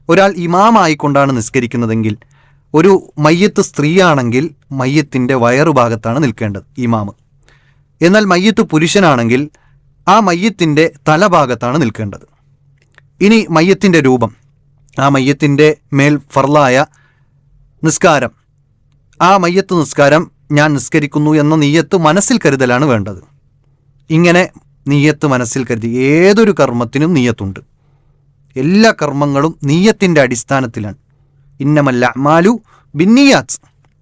ഒരാൾ ഇമാമായിക്കൊണ്ടാണ് നിസ്കരിക്കുന്നതെങ്കിൽ, ഒരു മയ്യത്ത് സ്ത്രീയാണെങ്കിൽ മയ്യത്തിൻ്റെ വയറുഭാഗത്താണ് നിൽക്കേണ്ടത് ഇമാമ്. എന്നാൽ മയ്യത്ത് പുരുഷനാണെങ്കിൽ ആ മയ്യത്തിൻ്റെ തലഭാഗത്താണ് നിൽക്കേണ്ടത്. ഇനി മയ്യത്തിൻ്റെ രൂപം, ആ മയ്യത്തിൻ്റെ മേൽ ഫർളായ നിസ്കാരം, ആ മയ്യത്ത് നിസ്കാരം ഞാൻ നിസ്കരിക്കുന്നു എന്ന നിയ്യത്ത് മനസ്സിൽ കരുതലാണ് വേണ്ടത്. ഇങ്ങനെ നിയ്യത്ത് മനസ്സിൽ കരുതി ഏതൊരു കർമ്മത്തിനും നിയ്യത്തുണ്ട്. എല്ലാ കർമ്മങ്ങളും നിയ്യത്തിൻ്റെ അടിസ്ഥാനത്തിലാണ്. ഇന്നമൽ അഅ്മാലു ബിന്നിയാത്ത്,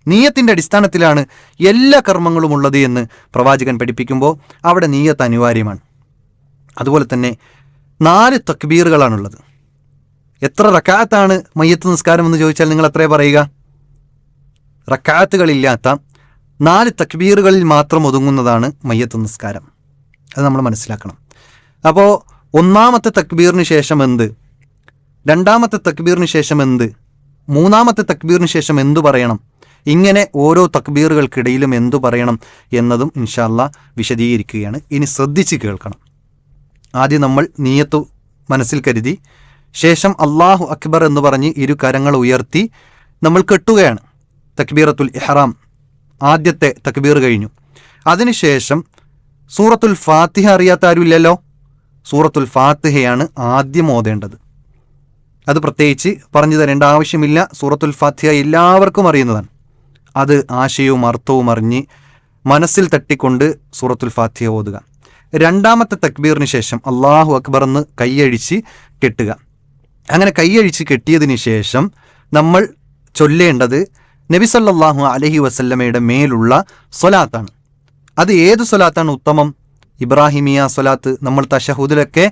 നിയ്യത്തിൻ്റെ അടിസ്ഥാനത്തിലാണ് എല്ലാ കർമ്മങ്ങളും ഉള്ളത് എന്ന് പ്രവാചകൻ പഠിപ്പിക്കുമ്പോൾ അവിടെ നിയ്യത്ത് അനിവാര്യമാണ്. അതുപോലെ തന്നെ 4 തക്ബീറുകളാണുള്ളത്. എത്ര റക്അത്താണ് മയ്യത്ത് നിസ്കാരം എന്ന് ചോദിച്ചാൽ നിങ്ങൾ എത്രയേ പറയുക? റക്അത്തുകളില്ലാത്ത 4 തക്ബീറുകളിൽ മാത്രം ഒതുങ്ങുന്നതാണ് മയ്യത്ത് നിസ്കാരം. അത് നമ്മൾ മനസ്സിലാക്കണം. അപ്പോൾ ഒന്നാമത്തെ തക്ബീറിന് ശേഷം എന്ത്, രണ്ടാമത്തെ തക്ബീറിന് ശേഷം എന്ത്, മൂന്നാമത്തെ തക്ബീറിന് ശേഷം എന്തു പറയണം, ഇങ്ങനെ ഓരോ തക്ബീറുകൾക്കിടയിലും എന്തു പറയണം എന്നതും ഇൻഷാ അല്ലാഹ് വിശദീകരിക്കുകയാണ്. ഇനി ശ്രദ്ധിച്ച് കേൾക്കണം. ആദ്യം നമ്മൾ നിയ്യത്ത് മനസ്സിൽ കരുതി, ശേഷം അല്ലാഹു അക്ബർ എന്ന് പറഞ്ഞ് 2 കരങ്ങൾ ഉയർത്തി നമ്മൾ കെട്ടുകയാണ്. തക്ബീറത്തുൽ ഇഹ്റാം ആദ്യത്തെ തക്ബീർ കഴിഞ്ഞു. അതിനുശേഷം സൂറത്തുൽ ഫാത്തിഹ അറിയാത്ത ആരുമില്ലല്ലോ. സൂറത്തുൽ ഫാത്തിഹയാണ് ആദ്യം ഓതേണ്ടത്. അത് പ്രത്യേകിച്ച് പറഞ്ഞു തരേണ്ട ആവശ്യമില്ല. സൂറത്തുൽ ഫാത്തിഹ എല്ലാവർക്കും അറിയുന്നതാണ്. അത് ആശയവും അർത്ഥവും അറിഞ്ഞ് മനസ്സിൽ തട്ടിക്കൊണ്ട് സൂറത്തുൽ ഫാത്തിഹ ഓതുക. രണ്ടാമത്തെ തക്ബീറിന് ശേഷം അല്ലാഹു അക്ബർ എന്ന് കൈയഴിച്ച് കെട്ടുക. അങ്ങനെ കൈയഴിച്ച് കെട്ടിയതിന് ശേഷം നമ്മൾ ചൊല്ലേണ്ടത് നബി സല്ലല്ലാഹു അലൈഹി വസല്ലമയുടെ മേലുള്ള സ്വലാത്താണ്. അത് ഏത് സ്വലാത്താണ് ഉത്തമം? ഇബ്രാഹിമിയ സ്വലാത്ത്. നമ്മൾ തശഹുദിലൊക്കെ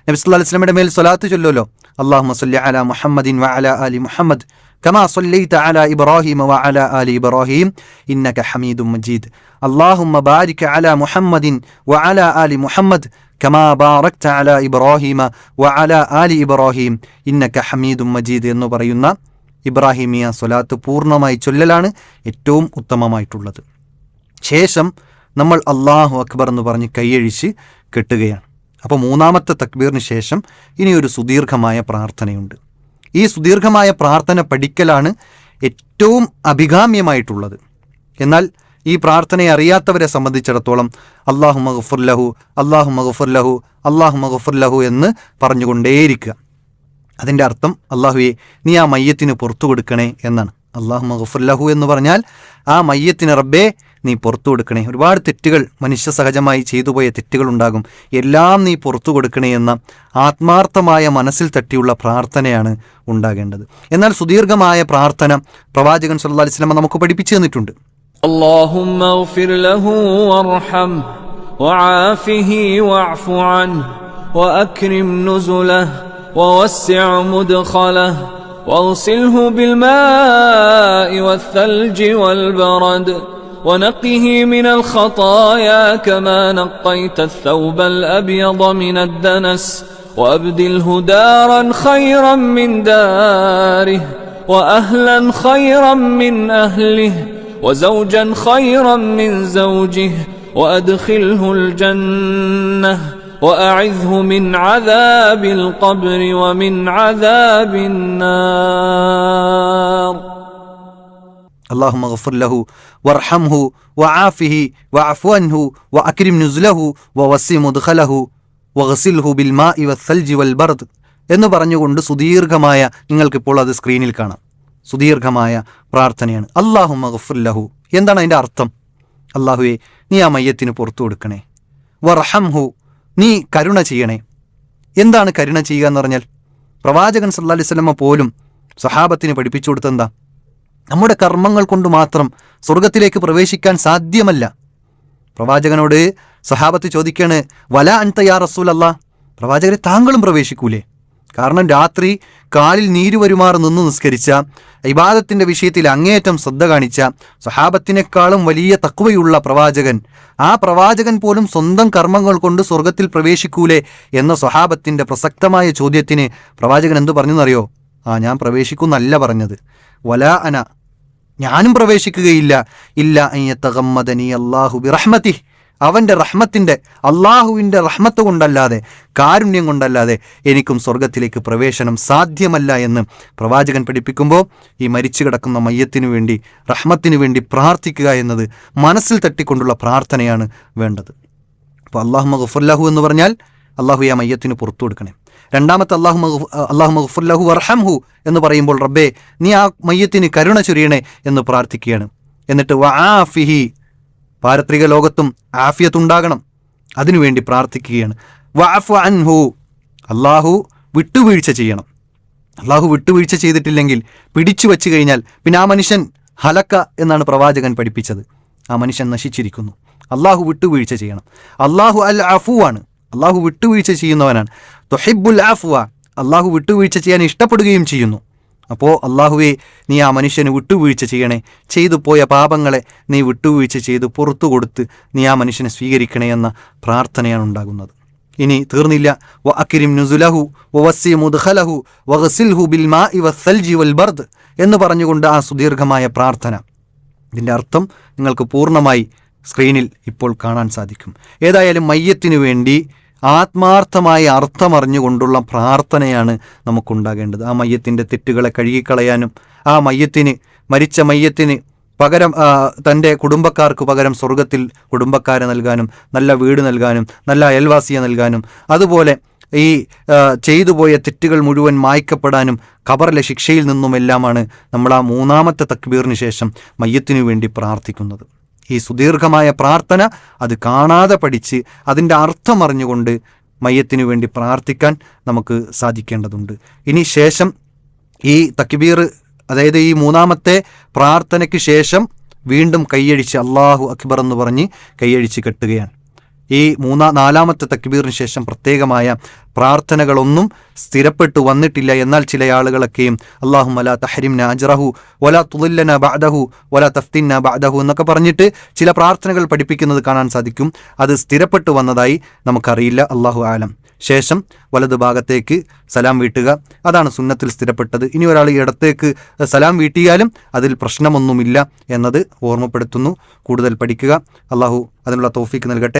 നബി സല്ലല്ലാഹു അലൈഹി വസല്ലമയുടെ മേൽ സ്വലാത്ത് ചൊല്ലുമല്ലോ. അല്ലാഹുമ്മ സ്വല്ലി അലാ മുഹമ്മദിൻ വഅലാ ആലി മുഹമ്മദ് കമാ സ്വല്ലൈത അലാ ഇബ്രാഹിമ വഅലാ ആലി ഇബ്രാഹിം ഇന്നക ഹമീദും മജീദ്. അല്ലാഹുമ്മ ബാരിക് അലാ മുഹമ്മദിൻ വഅലാ ആലി മുഹമ്മദ് കമാ ബാറക്ത അലാ ഇബ്രാഹിമ വഅലാ ആലി ഇബ്രാഹിം ഇന്നക ഹമീദും മജീദ് എന്ന് പറയുന്ന ഇബ്രാഹിമിയ സ്വലാത്ത് പൂർണ്ണമായി ചൊല്ലലാണ് ഏറ്റവും ഉത്തമമായിട്ടുള്ളത്. ശേഷം നമ്മൾ അല്ലാഹു അക്ബർ എന്ന് പറഞ്ഞ് കൈയഴിച്ച് കെട്ടുകയാണ്. അപ്പോൾ മൂന്നാമത്തെ തക്ബീറിന് ശേഷം ഇനിയൊരു സുദീർഘമായ പ്രാർത്ഥനയുണ്ട്. ഈ സുദീർഘമായ പ്രാർത്ഥന പഠിക്കലാണ് ഏറ്റവും അഭികാമ്യമായിട്ടുള്ളത്. എന്നാൽ ഈ പ്രാർത്ഥനയെ അറിയാത്തവരെ സംബന്ധിച്ചിടത്തോളം അല്ലാഹുമ്മ ഗഫിർ ലഹു, അല്ലാഹുമ്മ ഗഫിർ ലഹു, അല്ലാഹുമ്മ ഗഫിർ ലഹു എന്ന് പറഞ്ഞുകൊണ്ടേയിരിക്കുക. അതിൻ്റെ അർത്ഥം അല്ലാഹുവേ നീ ആ മയ്യത്തിന് പുറത്തു കൊടുക്കണേ എന്നാണ്. അല്ലാഹുമ്മ ഗഫിർ ലഹു എന്ന് പറഞ്ഞാൽ ആ മയ്യത്തിന് റബ്ബേ നീ പുറത്തു കൊടുക്കണേ. ഒരുപാട് തെറ്റുകൾ, മനുഷ്യ സഹജമായി ചെയ്തുപോയ തെറ്റുകൾ ഉണ്ടാകും, എല്ലാം നീ പുറത്തു കൊടുക്കണേ എന്ന ആത്മാർത്ഥമായ മനസ്സിൽ തട്ടിയുള്ള പ്രാർത്ഥനയാണ് ഉണ്ടാകേണ്ടത്. എന്നാൽ സുദീർഘമായ പ്രാർത്ഥന പ്രവാചകൻ സല്ലല്ലാഹു അലൈഹി വസല്ലം നമുക്ക് പഠിപ്പിച്ചു തന്നിട്ടുണ്ട്. اللهم اغفر له وارحمه وعافه واعف عنه وأكرم نزله ووسع مدخله واغسله بالماء والثلج والبرد ونقه من الخطايا كما نقيت الثوب الأبيض من الدنس وأبدله دارا خيرا من داره وأهلا خيرا من أهله وزوجا خيرا من زوجه وأدخله الجنة وأعذه من عذاب القبر ومن عذاب النار. اللهم اغفر له وارحمه وعافه واعف عنه وأكرم نزله ووسع مدخله وغسله بالماء والثلج والبرد എന്ന് പറഞ്ഞുകൊണ്ട് സുദീർഘമായ, നിങ്ങൾക്കിപ്പോൾ അത് സ്ക്രീനിൽ കാണാം, സുദീർഘമായ പ്രാർത്ഥനയാണ്. അല്ലാഹുമ്മ ഗഫിർ ലഹു. എന്താണ് അതിൻ്റെ അർത്ഥം? അല്ലാഹുവേ നീ ആ മയ്യത്തിന് പുറത്തു കൊടുക്കണേ. വർഹംഹു, നീ കരുണ ചെയ്യണേ. എന്താണ് കരുണ ചെയ്യുക എന്ന് പറഞ്ഞാൽ? പ്രവാചകൻ സല്ലല്ലാഹു അലൈഹി വസല്ലം പോലും സഹാബത്തിന് പഠിപ്പിച്ചു കൊടുത്തെന്താ? നമ്മുടെ കർമ്മങ്ങൾ കൊണ്ട് മാത്രം സ്വർഗത്തിലേക്ക് പ്രവേശിക്കാൻ സാധ്യമല്ല. പ്രവാചകനോട് സഹാബത്ത് ചോദിക്കാണ്, വല അൻത യാ റസൂലല്ലാ, പ്രവാചകരെ താങ്കളും പ്രവേശിക്കൂലേ? കാരണം രാത്രി കാലിൽ നീര് വരുമാർ നിന്ന് നിസ്കരിച്ച, ഇബാദത്തിൻ്റെ വിഷയത്തിൽ അങ്ങേയറ്റം ശ്രദ്ധ കാണിച്ച, സഹാബത്തിനേക്കാളും വലിയ തഖ്വയുള്ള പ്രവാചകൻ, ആ പ്രവാചകൻ പോലും സ്വന്തം കർമ്മങ്ങൾ കൊണ്ട് സ്വർഗത്തിൽ പ്രവേശിക്കൂലേ എന്ന സഹാബത്തിൻ്റെ പ്രസക്തമായ ചോദ്യത്തിന് പ്രവാചകൻ എന്തു പറഞ്ഞെന്നറിയോ? ഞാൻ പ്രവേശിക്കുന്നല്ല പറഞ്ഞത്, വലാ അന, ഞാനും പ്രവേശിക്കുകയില്ല, ഇല്ല അൻ യതഗമ്മദനി അല്ലാഹു ബിറഹ്മതിഹി, അവൻ്റെ റഹ്മത്തിൻ്റെ അള്ളാഹുവിൻ്റെ റഹ്മത്ത് കൊണ്ടല്ലാതെ കാരുണ്യം കൊണ്ടല്ലാതെ എനിക്കും സ്വർഗത്തിലേക്ക് പ്രവേശനം സാധ്യമല്ല എന്ന് പ്രവാചകൻ പഠിപ്പിക്കുമ്പോൾ ഈ മരിച്ചു കിടക്കുന്ന മയ്യത്തിനു വേണ്ടി റഹ്മത്തിനു വേണ്ടി പ്രാർത്ഥിക്കുക എന്നത് മനസ്സിൽ തട്ടിക്കൊണ്ടുള്ള പ്രാർത്ഥനയാണ് വേണ്ടത്. അപ്പോൾ അല്ലാഹു മഗ്ഫിർ എന്ന് പറഞ്ഞാൽ അള്ളാഹു ആ മയ്യത്തിന് പുറത്തു കൊടുക്കണേ. രണ്ടാമത്തെ അല്ലാഹു മഗ്ഫിർ ലഹു വർഹംഹു എന്ന് പറയുമ്പോൾ റബ്ബേ നീ ആ മയ്യത്തിന് കരുണ ചൊരിയണേ എന്ന് പ്രാർത്ഥിക്കുകയാണ്. എന്നിട്ട് വആഫിഹി, പാരത്രിക ലോകത്തും ആഫിയത്തുണ്ടാകണം, അതിനുവേണ്ടി പ്രാർത്ഥിക്കുകയാണ്. വഅഫു അൻഹു, അള്ളാഹു വിട്ടുവീഴ്ച ചെയ്യണം. അള്ളാഹു വിട്ടുവീഴ്ച ചെയ്തിട്ടില്ലെങ്കിൽ പിടിച്ചു വച്ചു കഴിഞ്ഞാൽ പിന്നെ ആ മനുഷ്യൻ ഹലക്ക എന്നാണ് പ്രവാചകൻ പഠിപ്പിച്ചത്. ആ മനുഷ്യൻ നശിച്ചിരിക്കുന്നു. അള്ളാഹു വിട്ടുവീഴ്ച ചെയ്യണം. അള്ളാഹു അൽ അഫുവാണ്, അള്ളാഹു വിട്ടുവീഴ്ച ചെയ്യുന്നവനാണ്. തുഹിബ്ബുൽ അഫ്വ, അള്ളാഹു വിട്ടുവീഴ്ച ചെയ്യാൻ ഇഷ്ടപ്പെടുകയും ചെയ്യുന്നു. അപ്പോൾ അള്ളാഹുവേ നീ ആ മനുഷ്യന് വിട്ടുവീഴ്ച ചെയ്യണേ, ചെയ്തു പോയ പാപങ്ങളെ നീ വിട്ടുവീഴ്ച ചെയ്ത് പുറത്തു കൊടുത്ത് നീ ആ മനുഷ്യനെ സ്വീകരിക്കണേ എന്ന പ്രാർത്ഥനയാണ് ഉണ്ടാകുന്നത്. ഇനി തീർന്നില്ല. വ അക്രിം നുസുലഹു വവസ്സി മുദ്ഖലഹു വഗ്സിൽഹു ബിൽ മാഇ വസ്സൽജി വൽ ബർദ് എന്ന് പറഞ്ഞുകൊണ്ട് ആ സുദീർഘമായ പ്രാർത്ഥന, ഇതിൻ്റെ അർത്ഥം നിങ്ങൾക്ക് പൂർണ്ണമായി സ്ക്രീനിൽ ഇപ്പോൾ കാണാൻ സാധിക്കും. ഏതായാലും മയ്യത്തിനു വേണ്ടി ആത്മാർത്ഥമായ അർത്ഥമറിഞ്ഞുകൊണ്ടുള്ള പ്രാർത്ഥനയാണ് നമുക്കുണ്ടാകേണ്ടത്. ആ മയ്യത്തിൻ്റെ തെറ്റുകളെ കഴുകിക്കളയാനും ആ മരിച്ച മയ്യത്തിന് പകരം തൻ്റെ കുടുംബക്കാർക്ക് പകരം സ്വർഗത്തിൽ കുടുംബക്കാരെ നൽകാനും നല്ല വീട് നൽകാനും നല്ല അയൽവാസിയെ നൽകാനും അതുപോലെ ഈ ചെയ്തു പോയ തെറ്റുകൾ മുഴുവൻ മായ്ക്കപ്പെടാനും ഖബറിലെ ശിക്ഷയിൽ നിന്നുമെല്ലാമാണ് നമ്മൾ ആ മൂന്നാമത്തെ തക്ബീറിന് ശേഷം മയ്യത്തിനു വേണ്ടി പ്രാർത്ഥിക്കുന്നത്. ഈ സുദീർഘമായ പ്രാർത്ഥന അത് കാണാതെ പഠിച്ച് അതിൻ്റെ അർത്ഥം അറിഞ്ഞുകൊണ്ട് മയ്യത്തിനു വേണ്ടി പ്രാർത്ഥിക്കാൻ നമുക്ക് സാധിക്കേണ്ടതുണ്ട്. ഇനി ശേഷം ഈ തക്ബീർ, അതായത് ഈ മൂന്നാമത്തെ പ്രാർത്ഥനയ്ക്ക് ശേഷം വീണ്ടും കൈയടിച്ച് അല്ലാഹു അക്ബർ എന്ന് പറഞ്ഞ് കൈയടിച്ച് കെട്ടുകയാണ്. ഈ നാലാമത്തെ തക്ബീറിന് ശേഷം പ്രത്യേകമായ പ്രാർത്ഥനകളൊന്നും സ്ഥിരപ്പെട്ടു വന്നിട്ടില്ല. എന്നാൽ ചില ആളുകളൊക്കെയും അല്ലാഹുമ്മ ലാ തഹരിംന അജ്റഹു വലാ തുളില്ലന ബഅദഹു വലാ തഫ്തിന്ന ബഅദഹു എന്നൊക്കെ പറഞ്ഞിട്ട് ചില പ്രാർത്ഥനകൾ പഠിപ്പിക്കുന്നത് കാണാൻ സാധിക്കും. അത് സ്ഥിരപ്പെട്ടു വന്നതായി നമുക്കറിയില്ല, അല്ലാഹു ആലം. ശേഷം വലതു ഭാഗത്തേക്ക് സലാം വീട്ടുക, അതാണ് സുന്നത്തിൽ സ്ഥിരപ്പെട്ടത്. ഇനി ഒരാൾ ഇടത്തേക്ക് സലാം വീട്ടിയാലും അതിൽ പ്രശ്നമൊന്നുമില്ല എന്നത് ഓർമ്മപ്പെടുത്തുന്നു. കൂടുതൽ പഠിക്കുക. അല്ലാഹു അതിനുള്ള തൗഫീക്ക് നൽകട്ടെ.